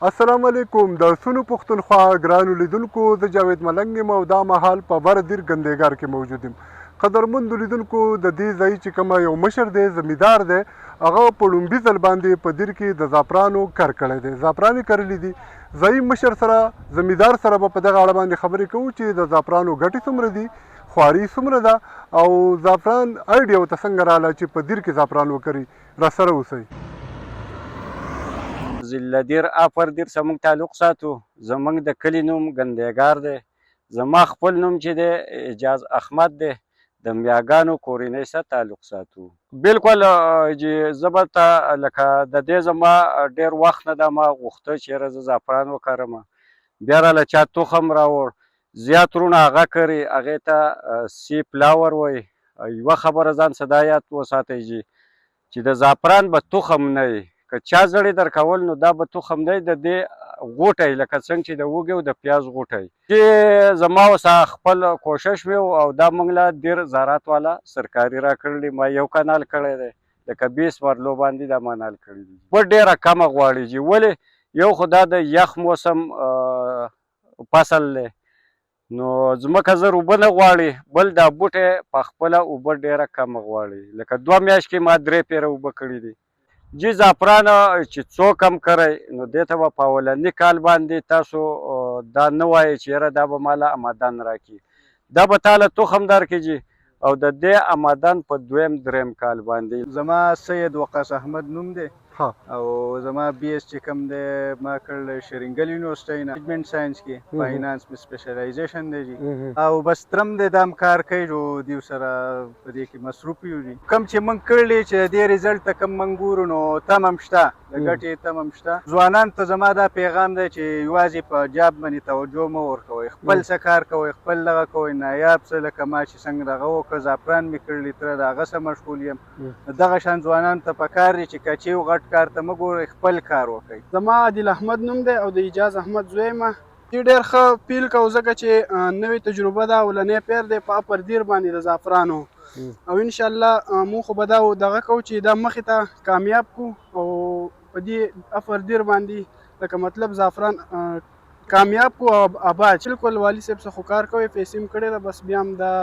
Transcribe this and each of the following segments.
السلام علیکم د سونو پښتونخوا ګرانو لیدونکو د جاوید ملنګ یم او دا مهال په بردیر ګندهګار کې موجود یم. قدرمندو لیدونکو د دې ځای چې کومه یو مشر دی زمیندار دی هغه په لومړي ځل باندې په دیر کې د زعفرانو کر کړی دی. زعفران یې کرلي دي. ځایي مشر سره زمیندار سره به په دغه اړه باندې خبرې کوو چې د زعفرانو ګټې څومره دي، خواري څومره ده او زعفران ایډیا ورته څنګه راغله چې په دیر کې زعفران وکري. راسره اوسئ. له افر دیر سره موږ تعلق ساتو. زموږ د کلي نوم ګندهګار دی. زما خپل نوم چې دی اجاز احمد دی. د میاګانو کورنۍ سره تعلق ساتو. بالکل چې زه به ته لکه د دې زما ډېر وخت نه ده ما غوښته چې یاره زه زعفران وکرم. بیا راله چا تخم راوړ. زیات وروڼه هغه کري، هغې ته سی فلاور وایي. یوه خبره ځان څه دا یاد وساتئ چې د زعفران به تخم نه وي. که چا زړې درکول نو دا به تخم دی د دې غوټی، لکه څنګه چې د وږې او د پیاز غوټی چې زما اوسه خپل کوشش وي او دا موږ له دیر زراعت والا سرکاري راکړلي. ما یو کانال کړی دی لکه 20 مرلو باندې دا ما نال کړي دي. اوبه ډېره کمه غواړي چې ولې یو خو دا د یخ موسم فصل دی نو ځمکه زر اوبه نه غواړي، بل دا بوټی په خپله اوبه ډېره کمه غواړي. لکه 2 میاشتې ما 3 پیره اوبه کړي دي. جی زعفران چې څوک هم کرئ نو دې ته به په اولني کال باندې تاسو دا نه وایئ چې یاره دا به ماله امادن راکړي. دا به تاله تخم درکړي جي او د دې امادن په 2-3 کال باندې. زما سید وقاص احمد نوم دی او زما بی اس چې کوم دی ما کړل شرینګل یونیورسټۍ نه منیجمنټ ساينس کې فاینانس می سپیشلایزیشن دی جی او بس ترم د دام کار کوي جو دیو سره په دې کې مصروف یو دي. کم چې موږ کړلې چې د ریزلټ ته کم موږ ګورو نو تمام شته، د ګټې تمام شته. ځوانان ته زما دا پیغام دی چې یوازې په جاب باندې توجه مه ورکوئ، خپل څه کار کوئ، خپل دغه کوئ. نایاب څه لکه ما چې څنګه دغه وکړه زعفران مې کړلي تره د هغه سره مشغول یم. دغه شان ځوانانو ته پکار دی چې کچې او غټ کار ته مه ګورئ، خپل کار وکړئ. زما عادل احمد نوم دی او د اجاز احمد زوی یم. ډېر ښه فیل کوو ځکه چې نوې تجربه ده، اولنی پیر دی په اپر دیر باندې د زعفرانو او انشاءالله موږ خو به دا دغه کوو چې دا مخې ته کامیاب کړو او په دې اپر دیر باندې لکه مطلب زعفران کامیاب کو او آباد. بالکل والي صاحب څخه کار کوي، پیسې هم کړې ده، بس بیا هم دا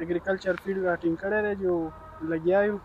اګریکلچر فیلډ راټینګ کړی دی جو لګیا یو.